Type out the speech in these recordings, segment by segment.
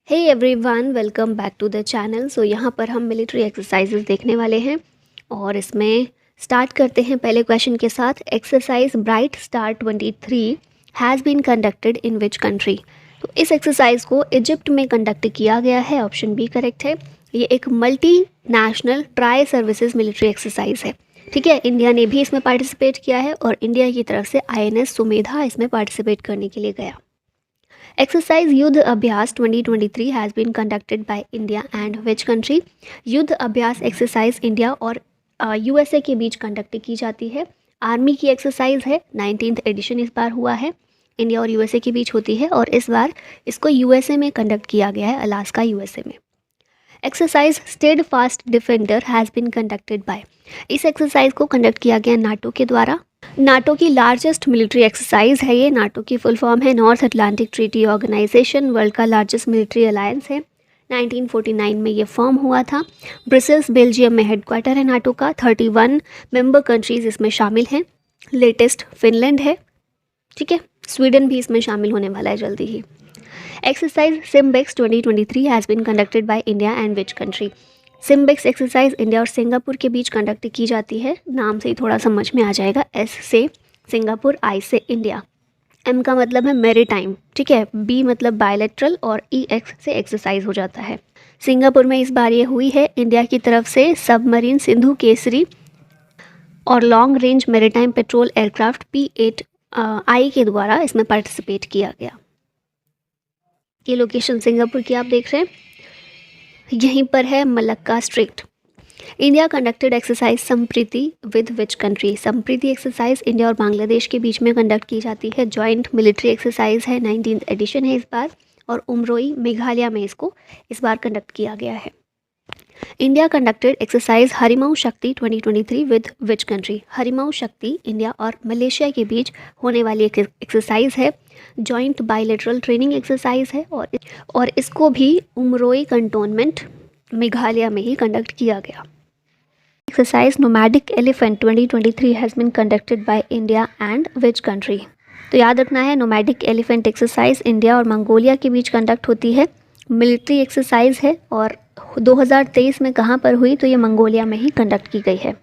Hey everyone, welcome back to the channel. यहाँ पर हम मिलिट्री एक्सरसाइजेज देखने वाले हैं और इसमें स्टार्ट करते हैं पहले क्वेश्चन के साथ। Exercise bright star 23 has been conducted in which country. तो इस एक्सरसाइज को इजिप्ट में कंडक्ट किया गया है, ऑप्शन बी करेक्ट है। ये एक multi national tri services military exercise है। ठीक है, इंडिया ने भी इसमें पार्टिसिपेट किया है और इंडिया की तरफ से INS सुमेधा इसमें पार्टिसिपेट करने के लिए गया। Exercise Yudh Abhyas 2023 has been conducted by India and which country. Yudh Abhyas exercise India और USA के बीच कंडक्ट की जाती है। आर्मी की एक्सरसाइज है, 19th एडिशन इस बार हुआ है। इंडिया और USA के बीच होती है और इस बार इसको USA में कंडक्ट किया गया है, अलास्का USA में। Exercise steadfast defender has been conducted by. इस एक्सरसाइज को कंडक्ट किया गया नाटो के द्वारा। नाटो की लार्जेस्ट मिलिट्री एक्सरसाइज है ये। नाटो की फुल फॉर्म है North Atlantic Treaty Organisation. World का लार्जेस्ट मिलिट्री अलायंस है। 1949 में ये फॉर्म हुआ था। ब्रसेल्स बेल्जियम में हेडक्वार्टर है नाटो का। 31 मेंबर कंट्रीज इसमें शामिल हैं। लेटेस्ट फिनलैंड है। ठीक है, स्वीडन भी इसमें शामिल होने वाला है जल्दी ही। Exercise SIMBEX 2023 has been conducted by India and which country. SIMBEX exercise India और सिंगापुर के बीच कंडक्ट की जाती है। नाम से ही थोड़ा समझ में आ जाएगा। S से सिंगापुर, I से इंडिया, M का मतलब है मैरीटाइम। ठीक है, B मतलब बायलैटरल और EX से एक्सरसाइज हो जाता है। सिंगापुर में इस बार ये हुई है इंडिया की तरफ से सबमरीन सिंधु केसरी और long range maritime petrol aircraft P8I के द्वारा इसमें पार्टिसिपेट किया गया। ये लोकेशन सिंगापुर की आप देख रहे हैं, यहीं पर है Malacca strait. India conducted exercise Sampriti with which country. Sampriti exercise India और बांग्लादेश के बीच में कंडक्ट की जाती है। जॉइंट मिलिट्री एक्सरसाइज है, 19th एडिशन है इस बार और उमरोई मेघालय में इसको इस बार कंडक्ट किया गया है। इंडिया कंडक्टेड एक्सरसाइज हरिमाऊ शक्ति 2023 विद विच कंट्री। हरिमाऊ शक्ति इंडिया और मलेशिया के बीच होने वाली एक एक्सरसाइज है। जॉइंट बायलैटरल ट्रेनिंग एक्सरसाइज है और इसको भी उमरोई कंटोनमेंट मेघालय में ही कंडक्ट किया गया। Exercise nomadic elephant 2023 has been conducted by India and which country. तो याद रखना है, नोमैडिक एलिफेंट एक्सरसाइज इंडिया और मंगोलिया के बीच कंडक्ट होती है। मिलिट्री एक्सरसाइज है और 2023 में कहाँ पर हुई, तो ये मंगोलिया में ही कंडक्ट की गई है।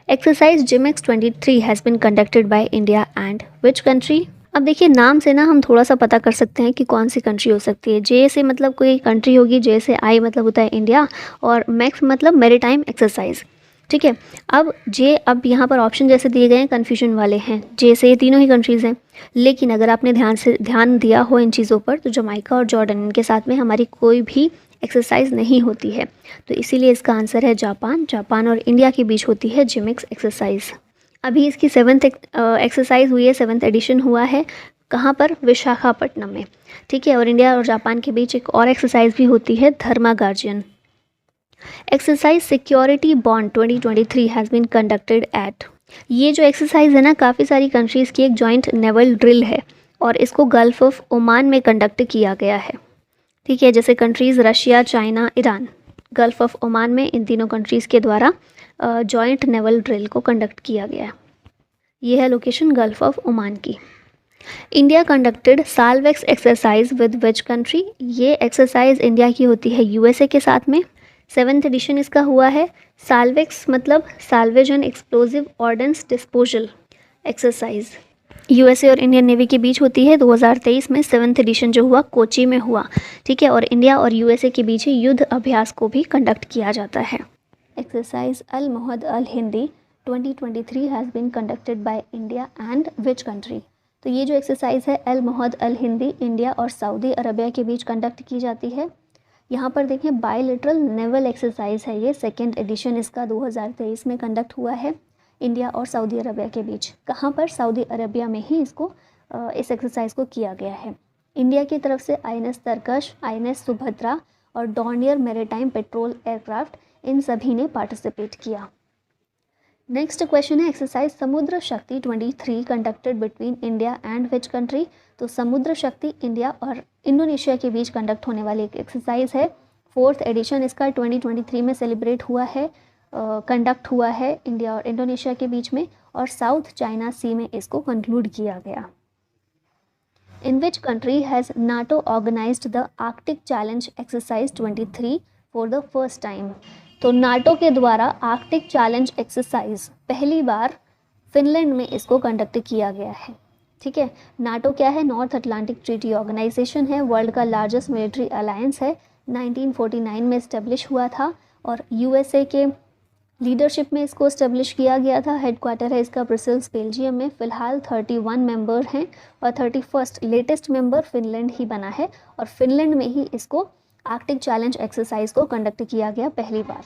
Exercise JIMEX 23 has been conducted by India and which country. अब देखिए, नाम से ना हम थोड़ा सा पता कर सकते हैं कि कौन सी कंट्री हो सकती है। जे से मतलब कोई कंट्री होगी, जे से आई मतलब होता है इंडिया और मैक्स मतलब मैरीटाइम एक्सरसाइज। ठीक है, अब यहाँ पर ऑप्शन जैसे दिए गए हैं कन्फ्यूजन वाले हैं। जे से ये तीनों ही कंट्रीज़ हैं, लेकिन अगर आपने ध्यान दिया हो इन चीज़ों पर तो जमाइका और जॉर्डन, इनके साथ में हमारी कोई भी एक्सरसाइज नहीं होती है। तो इसीलिए इसका आंसर है जापान। जापान और इंडिया के बीच होती है जिमिक्स एक्सरसाइज। अभी इसकी 7th एक्सरसाइज हुई है, 7th एडिशन हुआ है। कहाँ पर? विशाखापट्टनम में। ठीक है, और इंडिया और जापान के बीच एक और एक्सरसाइज भी होती है, Dharma Guardian. Exercise security bond 2023 has been conducted at. ये जो एक्सरसाइज है ना, काफ़ी सारी कंट्रीज़ की एक जॉइंट नेवल ड्रिल है और इसको गल्फ ऑफ ओमान में कंडक्ट किया गया है। ठीक है, जैसे countries Russia, China, Iran, Gulf of Oman में इन तीनों कंट्रीज़ के द्वारा जॉइंट नेवल ड्रिल को कंडक्ट किया गया है। ये है लोकेशन गल्फ ऑफ ओमान की। India conducted SALVEX exercise with which country. ये एक्सरसाइज इंडिया की होती है USA के साथ में। 7th एडिशन इसका हुआ है। साल्वेक्स मतलब salvage and explosive ordnance disposal exercise USA और इंडियन नेवी के बीच होती है। 2023 में 7th एडिशन जो हुआ कोची में हुआ। ठीक है, और इंडिया और USA के बीच ही युद्ध अभ्यास को भी कंडक्ट किया जाता है। Exercise Al Mohed Al Hindi 2023 has been conducted by India and which country. तो ये जो एक्सरसाइज है Al Mohed Al Hindi India और सऊदी अरबिया के बीच कंडक्ट की जाती है। यहाँ पर देखें, बायलैटरल नेवल एक्सरसाइज है ये। 2nd एडिशन इसका 2023 में कंडक्ट हुआ है इंडिया और सऊदी अरबिया के बीच। कहाँ पर? सऊदी अरबिया में ही इसको इस एक्सरसाइज को किया गया है। इंडिया की तरफ से INS तरकश, INS सुभद्रा और डॉर्नियर मैरीटाइम पेट्रोल एयरक्राफ्ट, इन सभी ने पार्टिसिपेट किया। नेक्स्ट क्वेश्चन है एक्सरसाइज समुद्र शक्ति 23 conducted between India and which country. तो समुद्र शक्ति इंडिया और इंडोनेशिया के बीच कंडक्ट होने वाली एक एक्सरसाइज है। 4th एडिशन इसका 2023 में सेलिब्रेट हुआ है, कंडक्ट हुआ है इंडिया और इंडोनेशिया के बीच में और साउथ चाइना सी में इसको कंक्लूड किया गया। In which country has NATO organized the Arctic Challenge Exercise 23 for the first time? तो नाटो के द्वारा आर्कटिक चैलेंज एक्सरसाइज पहली बार फिनलैंड में इसको कंडक्ट किया गया है। ठीक है, नाटो क्या है? नॉर्थ अटलांटिक ट्रीटी ऑर्गेनाइजेशन है, वर्ल्ड का लार्जेस्ट मिलिट्री अलायंस है, 1949 में इस्टेब्लिश हुआ था और यूएसए के लीडरशिप में इसको इस्टेब्लिश किया गया था। हेडक्वार्टर है इसका ब्रसेल्स बेल्जियम में। फ़िलहाल 31 मेंबर हैं और 31st लेटेस्ट मेंबर फिनलैंड ही बना है और फिनलैंड में ही इसको आर्कटिक चैलेंज एक्सरसाइज को कंडक्ट किया गया पहली बार।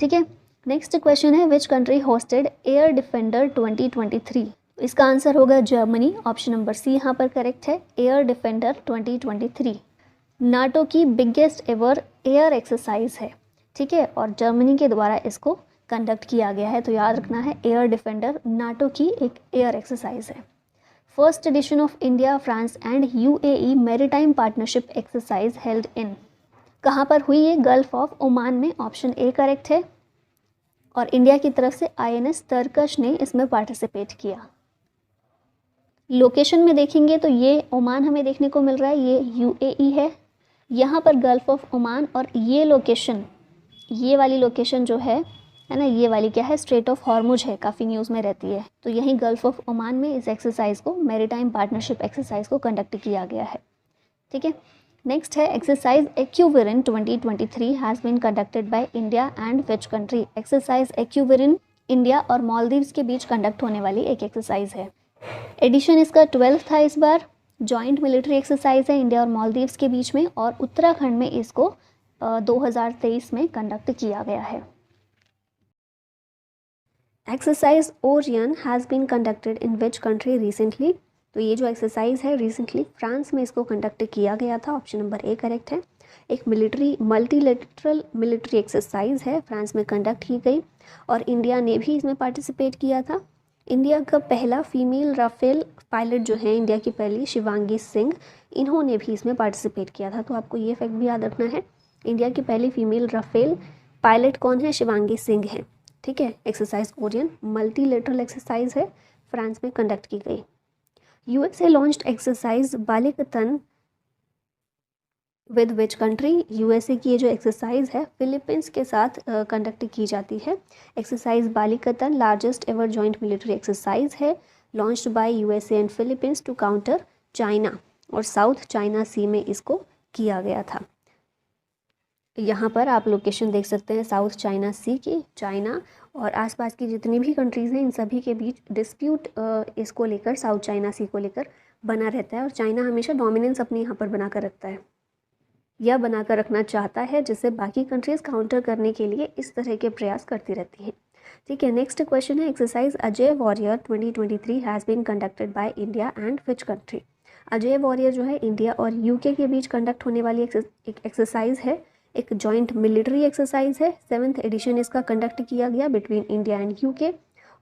ठीक है, नेक्स्ट क्वेश्चन है which country hosted air defender 2023? इसका आंसर होगा जर्मनी। ऑप्शन नंबर सी यहाँ पर करेक्ट है, एयर डिफेंडर 2023 नाटो की बिगेस्ट एवर एयर एक्सरसाइज है। ठीक है, और जर्मनी के द्वारा इसको कंडक्ट किया गया है, तो याद रखना है एयर डिफेंडर नाटो की एक एयर एक्सरसाइज है। First edition of India France and UAE maritime partnership exercise held in, कहाँ पर हुई है? गल्फ ऑफ ओमान में। ऑप्शन ए करेक्ट है और इंडिया की तरफ से आईएनएस तरकश ने इसमें पार्टिसिपेट किया। लोकेशन में देखेंगे तो ये ओमान हमें देखने को मिल रहा है, ये यूएई है, यहाँ पर गल्फ ऑफ ओमान, और ये लोकेशन, ये वाली लोकेशन जो है ना, ये वाली क्या है? स्ट्रेट ऑफ हॉर्मुज है, काफ़ी न्यूज़ में रहती है। तो यहीं गल्फ ऑफ ओमान में इस एक्सरसाइज को, मैरीटाइम पार्टनरशिप एक्सरसाइज को कंडक्ट किया गया है। ठीक है, नेक्स्ट है exercise Ekuverin 2023 has been conducted by India and which country? Exercise Ekuverin India और मालदीव्स के बीच कंडक्ट होने वाली एक एक्सरसाइज है। एडिशन इसका 12th था इस बार। जॉइंट मिलिट्री एक्सरसाइज है इंडिया और मालदीव्स के बीच में और उत्तराखंड में इसको 2023 में कंडक्ट किया गया है। Exercise Orion has been conducted in which country recently? तो ये जो एक्सरसाइज है रिसेंटली फ्रांस में इसको कंडक्ट किया गया था। ऑप्शन नंबर ए करेक्ट है। एक मल्टीलेटरल मिलिट्री एक्सरसाइज है, फ्रांस में कंडक्ट की गई और इंडिया ने भी इसमें पार्टिसिपेट किया था। इंडिया का पहला फीमेल राफेल पायलट जो है, इंडिया की पहली शिवांगी सिंह, इन्होंने भी इसमें पार्टिसिपेट किया था। तो आपको ये फैक्ट भी याद रखना है, इंडिया की पहली फीमेल राफेल पायलट कौन है? शिवांगी सिंह है। ठीक है, एक्सरसाइज ओरियन मल्टीलेटरल एक्सरसाइज है, फ्रांस में कंडक्ट की गई। USA launched exercise Balikatan with which country? USA की ये जो एक्सरसाइज है फिलीपींस के साथ कंडक्ट की जाती है। Exercise Balikatan largest ever joint military exercise है, launched by USA and Philippines to counter China, और साउथ चाइना सी में इसको किया गया था। यहाँ पर आप लोकेशन देख सकते हैं साउथ चाइना सी की। चाइना और आसपास की जितनी भी कंट्रीज़ हैं इन सभी के बीच डिस्प्यूट इसको लेकर, साउथ चाइना सी को लेकर बना रहता है और चाइना हमेशा डोमिनेंस अपनी यहाँ पर बना कर रखता है या बना कर रखना चाहता है, जिससे बाकी कंट्रीज़ काउंटर करने के लिए इस तरह के प्रयास करती रहती हैं। ठीक है, नेक्स्ट क्वेश्चन है exercise Ajeya warrior 2023 has been conducted by India and which country? Ajeya warrior जो है इंडिया और यूके के बीच कंडक्ट होने वाली एक एक्सरसाइज है, एक जॉइंट मिलिट्री एक्सरसाइज है। 7th एडिशन इसका कंडक्ट किया गया बिटवीन इंडिया एंड यूके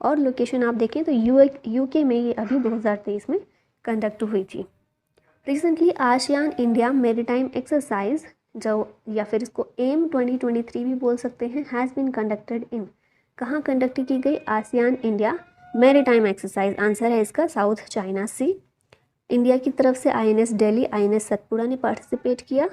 और लोकेशन आप देखें तो यूके में ये अभी 2023 में कंडक्ट हुई थी। Recently ASEAN India maritime exercise जो या फिर इसको एम 2023 भी बोल सकते हैं, हैज़ बीन कंडक्टेड इन, कहाँ कंडक्ट की गई? ASEAN India maritime exercise. Answer है इसका साउथ चाइना सी। इंडिया की तरफ से आईएनएस दिल्ली, आईएनएस सतपुड़ा ने पार्टिसिपेट किया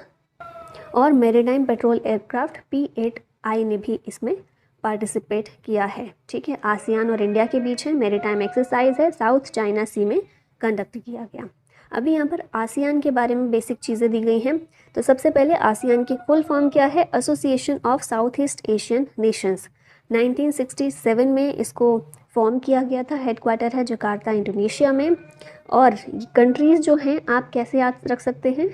और मैरीटाइम पेट्रोल एयरक्राफ्ट P8I ने भी इसमें पार्टिसिपेट किया है। ठीक है, आसियान और इंडिया के बीच है, मैरीटाइम एक्सरसाइज है, साउथ चाइना सी में कंडक्ट किया गया। अभी यहाँ पर आसियान के बारे में बेसिक चीज़ें दी गई हैं। तो सबसे पहले आसियान की फुल फॉर्म क्या है? Association of south east Asian Nations. 1967 में इसको फॉर्म किया गया था। हेडक्वार्टर है जकार्ता इंडोनेशिया में। और कंट्रीज़ जो हैं आप कैसे याद रख सकते हैं?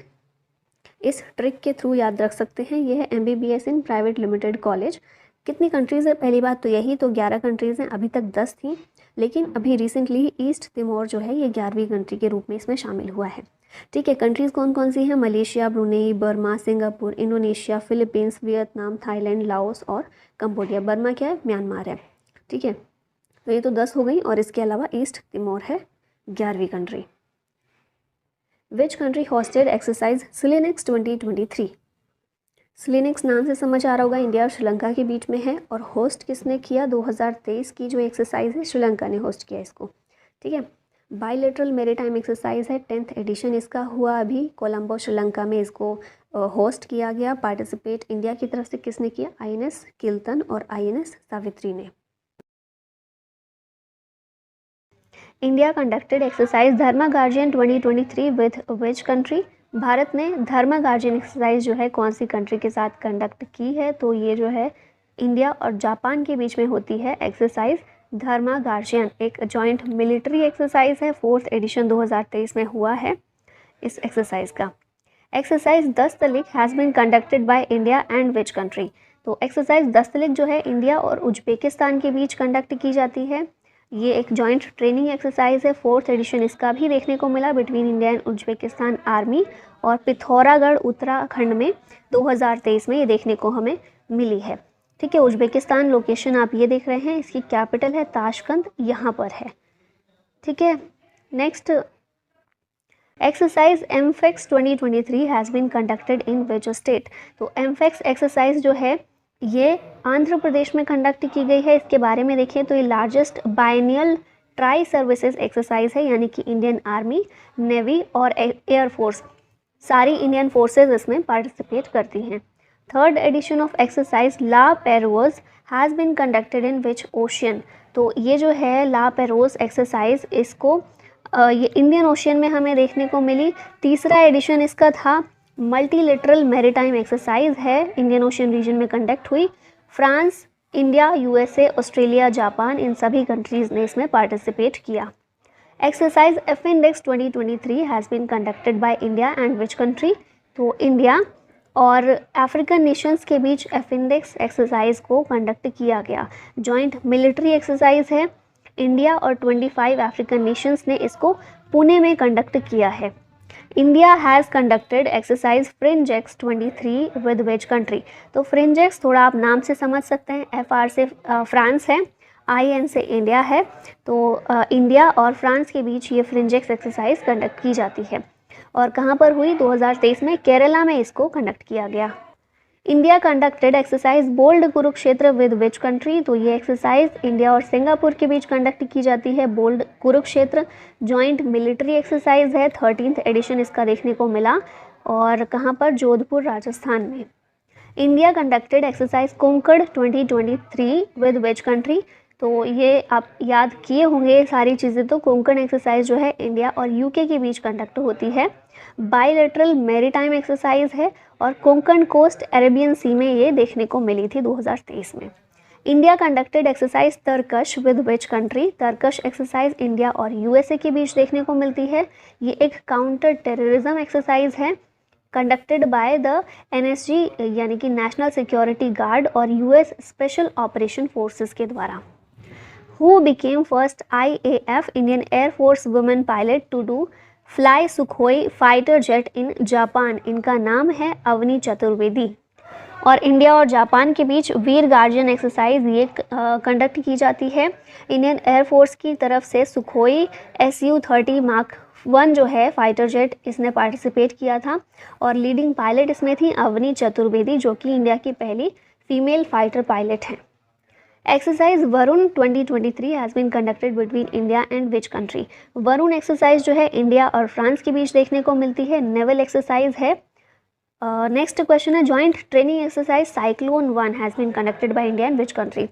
इस ट्रिक के थ्रू याद रख सकते हैं। यह है MBBS in private limited college. कितनी कंट्रीज़ है? पहली बात तो यही, तो 11 कंट्रीज़ हैं। अभी तक 10 थी, लेकिन अभी रिसेंटली ईस्ट तिमोर जो है ये 11वीं कंट्री के रूप में इसमें शामिल हुआ है। ठीक है, कंट्रीज़ कौन कौन सी हैं? Malaysia, Brunei, Burma, Singapore, Indonesia, Philippines, Vietnam, Thailand, Laos और कंबोडिया। बर्मा क्या है? म्यांमार है। ठीक है, तो ये तो 10 हो गई और इसके अलावा ईस्ट तिमोर है 11वीं country. Which country hosted exercise SLINEX 2023? SLINEX नाम से समझ आ रहा होगा, इंडिया और श्रीलंका के बीच में है और होस्ट किसने किया? 2023 की जो एक्सरसाइज है श्रीलंका ने होस्ट किया इसको। ठीक है, बायलैटरल मैरीटाइम एक्सरसाइज है, 10th एडिशन इसका हुआ अभी कोलंबो श्रीलंका में, इसको होस्ट किया गया। पार्टिसिपेट इंडिया की तरफ से किसने किया? आईएनएस किल्तन और आईएनएस सावित्री ने। India conducted exercise Dharma guardian 2023 with which country? Bharat ने धर्मा गार्जियन एक्सरसाइज जो है कौन सी कंट्री के साथ कंडक्ट की है? तो ये जो है इंडिया और जापान के बीच में होती है एक्सरसाइज धर्मा गार्जियन। एक जॉइंट मिलिट्री एक्सरसाइज है, 4th एडिशन 2023 में हुआ है इस एक्सरसाइज का। Exercise Dustlik has been conducted by India and which country? तो एक्सरसाइज दस्तलिक जो है इंडिया और उज्बेकिस्तान के बीच कंडक्ट की जाती है। ये एक जॉइंट ट्रेनिंग एक्सरसाइज है, 4th एडिशन इसका भी देखने को मिला between India and Uzbekistan army, और पिथौरागढ़ उत्तराखंड में 2023 में ये देखने को हमें मिली है। ठीक है, उज्बेकिस्तान लोकेशन आप ये देख रहे हैं, इसकी कैपिटल है ताशकंद, यहाँ पर है। ठीक है, next exercise AMPHEX 2023 has been conducted in which state? तो एमफेक्स एक्सरसाइज जो है ये आंध्र प्रदेश में कंडक्ट की गई है। इसके बारे में देखें तो ये largest biennial tri services exercise है, यानी कि इंडियन आर्मी, नेवी और एयरफोर्स, सारी इंडियन फोर्सेज इसमें पार्टिसिपेट करती हैं। 3rd edition of exercise La Perouse has been conducted in which ocean? तो ये जो है ला पेरोज एक्सरसाइज, इसको ये इंडियन ओशियन में हमें देखने को मिली। 3रा एडिशन इसका था, मल्टीलेटरल मैरीटाइम एक्सरसाइज है, इंडियन ओशियन रीजन में कंडक्ट हुई। France, India, USA, Australia, Japan, इन सभी कंट्रीज़ ने इसमें पार्टिसिपेट किया। Exercise AFINDEX 2023 has been conducted by India and which country? तो इंडिया और अफ्रीकन नेशंस के बीच एफिंडेक्स एक्सरसाइज को कंडक्ट किया गया। जॉइंट मिलिट्री एक्सरसाइज है, इंडिया और 25 अफ्रीकन नेशंस ने इसको पुणे में कंडक्ट किया है। India has conducted exercise फ्रिंजेक्स 23 with which country? तो फ्रिंजेक्स थोड़ा आप नाम से समझ सकते हैं, FR से फ्रांस है, IN से इंडिया है, तो इंडिया और फ्रांस के बीच ये फ्रिंजेक्स एक्सरसाइज कंडक्ट की जाती है। और कहाँ पर हुई? 2023 में केरला में इसको कंडक्ट किया गया। India conducted exercise bold Kurukshetra with which country? तो ये एक्सरसाइज इंडिया और सिंगापुर के बीच कंडक्ट की जाती है। Bold Kurukshetra joint military exercise है, 13th एडिशन इसका देखने को मिला, और कहाँ पर? जोधपुर, राजस्थान में। India conducted exercise Konkan 2023 with which country? तो ये आप याद किए होंगे सारी चीज़ें, तो कोंकण एक्सरसाइज जो है इंडिया और यूके के बीच कंडक्ट होती है। बायलैटरल मैरीटाइम एक्सरसाइज है और कोंकण कोस्ट अरेबियन सी में ये देखने को मिली थी 2023 में। India conducted exercise Tarkash with which country? Tarkash exercise India और यूएसए के बीच देखने को मिलती है। ये एक काउंटर टेररिज्म एक्सरसाइज है, कंडक्टेड बाय द NSG यानी कि नेशनल सिक्योरिटी गार्ड और US स्पेशल ऑपरेशन फोर्सेस के द्वारा। Who became first IAF Indian Air Force women pilot to do fly Sukhoi fighter jet in Japan? इनका नाम है अवनी चतुर्वेदी। और इंडिया और जापान के बीच वीर गार्जियन एक्सरसाइज ये कंडक्ट की जाती है इंडियन एयरफोर्स की तरफ से। सुखोई Su-30 मार्क 1 जो है फाइटर जेट, इसने पार्टिसिपेट किया था और लीडिंग पायलट इसमें थी अवनी चतुर्वेदी, जो कि इंडिया की पहली फीमेल फाइटर पायलट हैं। Exercise Varuna 2023 has been conducted between India and which country? Varuna exercise जो है इंडिया और फ्रांस के बीच देखने को मिलती है, नेवल एक्सरसाइज है। नेक्स्ट क्वेश्चन है joint training exercise cyclone 1 has been conducted by India and which country?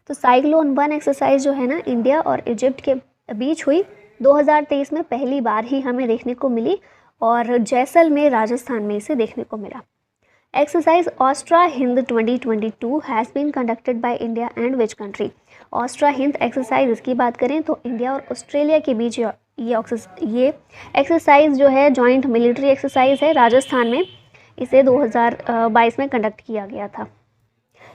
तो साइक्लोन 1 एक्सरसाइज जो है ना इंडिया और इजिप्ट के बीच हुई, 2023 में पहली बार ही हमें देखने को मिली और जैसलमेर राजस्थान में इसे देखने को मिला। Exercise Austra Hind 2022 has been conducted by India and which country? Austra Hind exercise इसकी बात करें तो इंडिया और ऑस्ट्रेलिया के बीच ये एक्सरसाइज जो है जॉइंट मिलिट्री एक्सरसाइज है, राजस्थान में इसे 2022 में कंडक्ट किया गया था।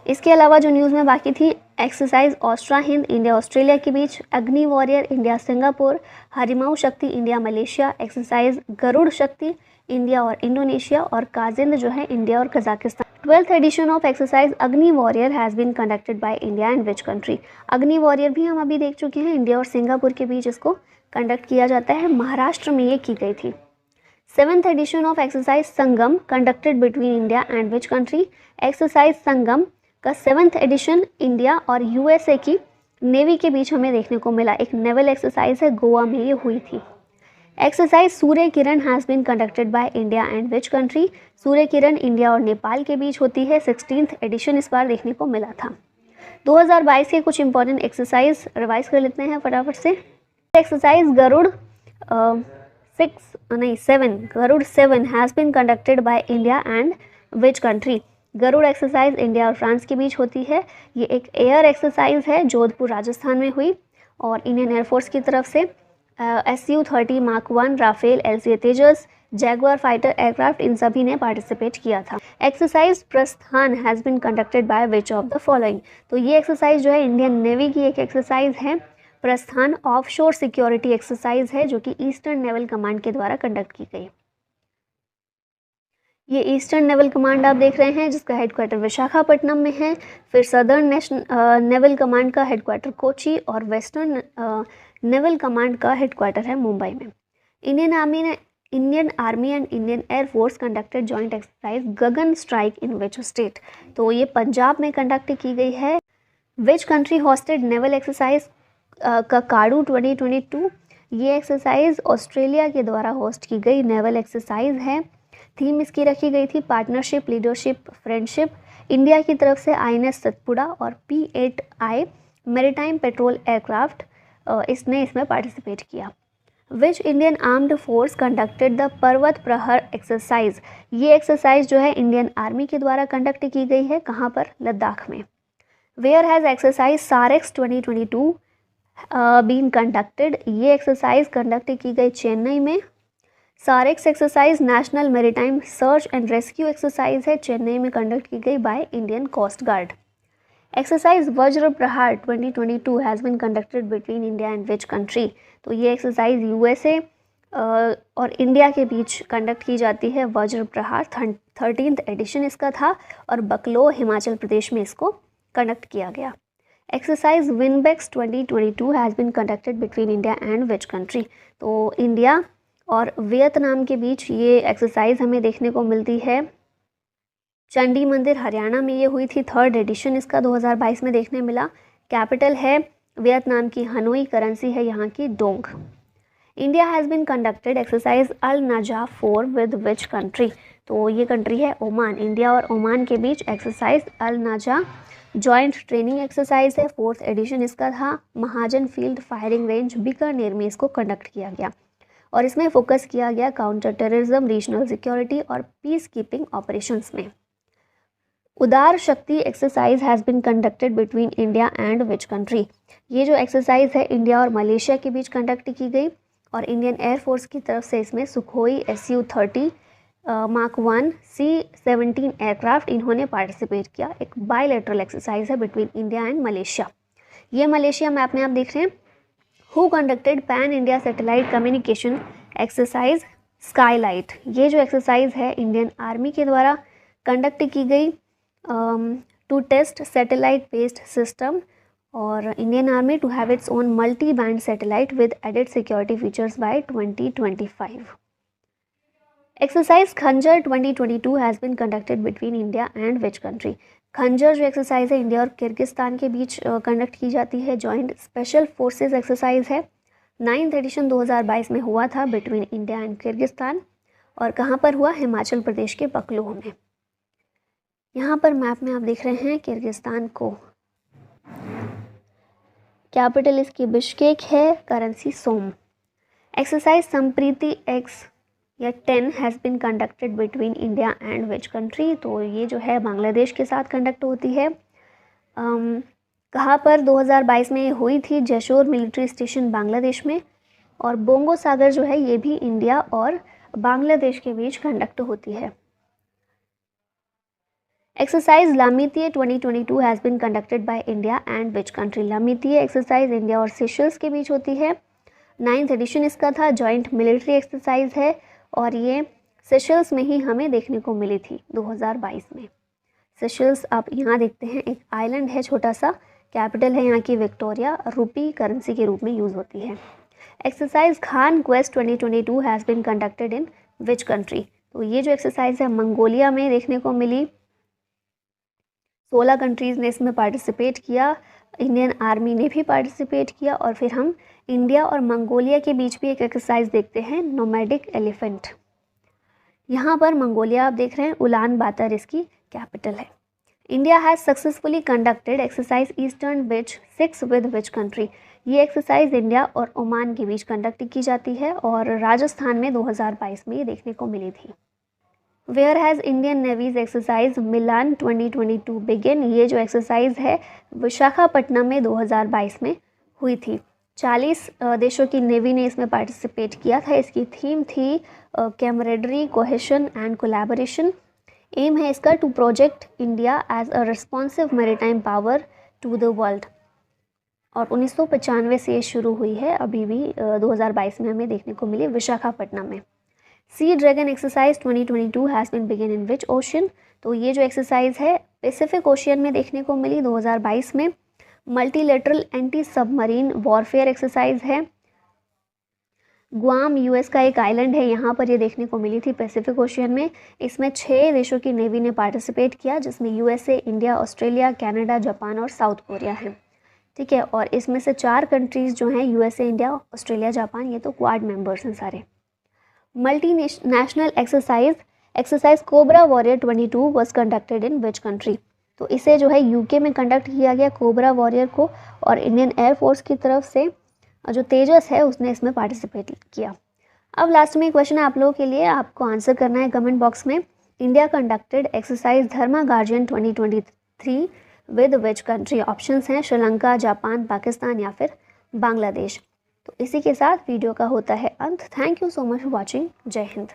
इसके अलावा जो न्यूज़ में बाकी थी, exercise Austra Hind India Australia के बीच, अग्नि वॉरियर इंडिया सिंगापुर, हरिमाऊ शक्ति इंडिया मलेशिया, एक्सरसाइज गरुड़ शक्ति इंडिया और इंडोनेशिया, और काजिंद जो है इंडिया और Kazakhstan. 12th edition of exercise Agni warrior has been conducted by India and which country? Agni warrior भी हम अभी देख चुके हैं, इंडिया और सिंगापुर के बीच इसको कंडक्ट किया जाता है, महाराष्ट्र में ये की गई थी। 7th edition of exercise Sangam conducted between India and which country? Exercise Sangam का 7th एडिशन इंडिया और USA की नेवी के बीच हमें देखने को मिला। एक नेवल एक्सरसाइज है, गोवा में ये हुई थी। Exercise Surya Kiran has been conducted by India and which country? Surya Kiran India और नेपाल के बीच होती है। 16th एडिशन इस बार देखने को मिला था। 2022 के कुछ इंपॉर्टेंट एक्सरसाइज रिवाइज कर लेते हैं फटाफट से। Exercise Garuda 7 has been conducted by India and which country? Garuda exercise India और फ्रांस के बीच होती है। ये एक एयर एक्सरसाइज है, जोधपुर राजस्थान में हुई और इंडियन एयरफोर्स की तरफ से। Su-30 Mark 1, Rafale, LCA Tejas, Jaguar fighter aircraft, इन सभी ने पार्टिसिपेट किया था। Exercise Prasthan has been conducted by which of the following? तो ये एक्सरसाइज जो है इंडियन नेवी की एक एक्सरसाइज है। प्रस्थान ऑफशोर सिक्योरिटी एक्सरसाइज है जो कि ईस्टर्न नेवल कमांड के द्वारा कंडक्ट की गई। ये ईस्टर्न नेवल कमांड आप देख रहे हैं जिसका हेडक्वार्टर विशाखापट्टनम में है। फिर सदर्न नेवल कमांड का हेडक्वार्टर कोची और वेस्टर्न नेवल कमांड का हेडक्वार्टर है मुंबई में। Indian army and Indian air force conducted joint exercise Gagan strike in which state? तो ये पंजाब में कंडक्ट की गई है। Which country hosted naval exercise Kakadu 2022? ये एक्सरसाइज ऑस्ट्रेलिया के द्वारा होस्ट की गई नेवल एक्सरसाइज है। थीम इसकी रखी गई थी पार्टनरशिप, लीडरशिप, फ्रेंडशिप। इंडिया की तरफ से INS सतपुड़ा और P-8I मैरीटाइम पेट्रोल एयरक्राफ्ट इसने इसमें पार्टिसिपेट किया। Which Indian armed force conducted the पर्वत प्रहर एक्सरसाइज? ये एक्सरसाइज जो है इंडियन आर्मी के द्वारा कंडक्ट की गई है। कहाँ पर? लद्दाख में। Where has exercise SAREX 2022 been conducted? ये एक्सरसाइज कंडक्ट की गई चेन्नई में। SAREX exercise national maritime search and rescue exercise है, चेन्नई में कंडक्ट की गई by Indian coast guard. Exercise Vajra Prahar 2022 has been conducted between India and which country? तो ये एक्सरसाइज USA और इंडिया के बीच कंडक्ट की जाती है। वज्र प्रहार 13th एडिशन इसका था और बकलो हिमाचल प्रदेश में इसको कंडक्ट किया गया। Exercise VINBAX 2022 has been conducted between India and which country? तो इंडिया और वियतनाम के बीच ये एक्सरसाइज हमें देखने को मिलती है। चंडी मंदिर हरियाणा में ये हुई थी। 3rd एडिशन इसका 2022 में देखने मिला। कैपिटल है वियतनाम की हनोई, करेंसी है यहाँ की dong. India has been conducted exercise Al Najah 4 with which country? तो ये कंट्री है ओमान। इंडिया और ओमान के बीच एक्सरसाइज अल नजा जॉइंट ट्रेनिंग एक्सरसाइज है। 4th एडिशन इसका था। महाजन फील्ड फायरिंग रेंज बीकानेर में इसको कंडक्ट किया गया और इसमें फोकस किया गया काउंटर टेररिज्म, रीजनल सिक्योरिटी और पीस कीपिंग ऑपरेशंस में। Udara Shakti exercise has been conducted between India and which country? ये जो एक्सरसाइज है इंडिया और मलेशिया के बीच कंडक्ट की गई और इंडियन एयरफोर्स की तरफ से इसमें Sukhoi Su-30 Mark 1 C-17 aircraft इन्होंने पार्टिसिपेट किया। एक बायलैटरल एक्सरसाइज है बिटवीन इंडिया एंड मलेशिया। ये मलेशिया मैप में आप देख रहे हैं। Who conducted pan India satellite communication exercise Skylight? ये जो एक्सरसाइज है इंडियन आर्मी के द्वारा कंडक्ट की गई to test satellite based system और Indian army to have its own multi band satellite with added security features by 2025। Exercise Khanjar 2022 has been conducted between India and which country? Khanjar जो exercise है India और Kyrgyzstan के बीच conduct की जाती है। Joint special forces exercise है। 9th addition 2022 में हुआ था बिटवीन इंडिया एंड किर्गिस्तान और कहाँ पर हुआ? हिमाचल प्रदेश के बकलोह में। यहाँ पर मैप में आप देख रहे हैं किर्गिस्तान को। कैपिटल इसकी बिश्केक है, currency som. Exercise Sampriti X या 10 has been conducted between India and which country? तो ये जो है बांग्लादेश के साथ कंडक्ट होती है। कहाँ पर? 2022 में ये हुई थी जशोर मिलिट्री स्टेशन बांग्लादेश में और बोंगो सागर जो है ये भी इंडिया और बांग्लादेश के बीच कंडक्ट होती है। Exercise Lamitiye 2022 has been conducted by India and which country? Lamitiye exercise India और सेशल्स के बीच होती है। 9th एडिशन इसका था। जॉइंट मिलिट्री एक्सरसाइज है और ये सेशल्स में ही हमें देखने को मिली थी 2022 में। सेशल्स आप यहाँ देखते हैं, एक आइलैंड है छोटा सा। कैपिटल है यहाँ की विक्टोरिया, रुपी करेंसी के रूप में यूज़ होती है। Exercise Khaan quest 2022 has been conducted in which country? तो ये जो एक्सरसाइज है मंगोलिया में देखने को मिली। 16 कंट्रीज़ ने इसमें पार्टिसिपेट किया। इंडियन आर्मी ने भी पार्टिसिपेट किया। और फिर हम इंडिया और मंगोलिया के बीच भी एक एक्सरसाइज देखते हैं, नोमैडिक एलिफेंट। यहाँ पर मंगोलिया आप देख रहे हैं, उलान बातर इसकी कैपिटल है। India has successfully conducted exercise eastern bridge 6 with which country. ये एक्सरसाइज इंडिया और ओमान के बीच कंडक्ट की जाती है और राजस्थान में 2022 में ये देखने को मिली थी। Where has Indian navy's exercise Milan 2022 begin. ये जो एक्सरसाइज है विशाखापट्टनम में 2022 में हुई थी। 40 देशों की नेवी ने इसमें पार्टिसिपेट किया था। इसकी थीम थी camaraderie, cohesion and collaboration. Aim है इसका to project India as a responsive maritime power to the world. और 1995 से ये शुरू हुई है, अभी भी 2022 में हमें देखने को मिली विशाखापट्टनम में। Sea dragon exercise 2022 has been begin in which ocean. तो ये जो एक्सरसाइज है पैसिफिक ओशियन में देखने को मिली 2022 में। Multilateral anti submarine warfare exercise है। गुआम यूएस का एक आइलैंड है, यहाँ पर ये देखने को मिली थी पैसिफिक ओशियन में। इसमें 6 देशों की नेवी ने पार्टिसिपेट किया, जिसमें USA, India, Australia, Canada, Japan और साउथ कोरिया है। ठीक है, और इसमें से 4 कंट्रीज़ जो हैं यूएसए, इंडिया, ऑस्ट्रेलिया, जापान, ये तो क्वाड मेंबर्स हैं सारे। Multi national exercise cobra warrior 22 was conducted in which country. तो इसे जो है यूके में कंडक्ट किया गया कोबरा वॉरियर को, और इंडियन एयरफोर्स की तरफ से जो तेजस है उसने इसमें पार्टिसिपेट किया। अब लास्ट में क्वेश्चन है आप लोगों के लिए, आपको आंसर करना है कमेंट बॉक्स में। India conducted exercise Dharma guardian 2023 with which country. Options हैं श्रीलंका, जापान, पाकिस्तान या फिर बांग्लादेश। तो इसी के साथ वीडियो का होता है अंत। Thank you so much for watching. जय हिंद।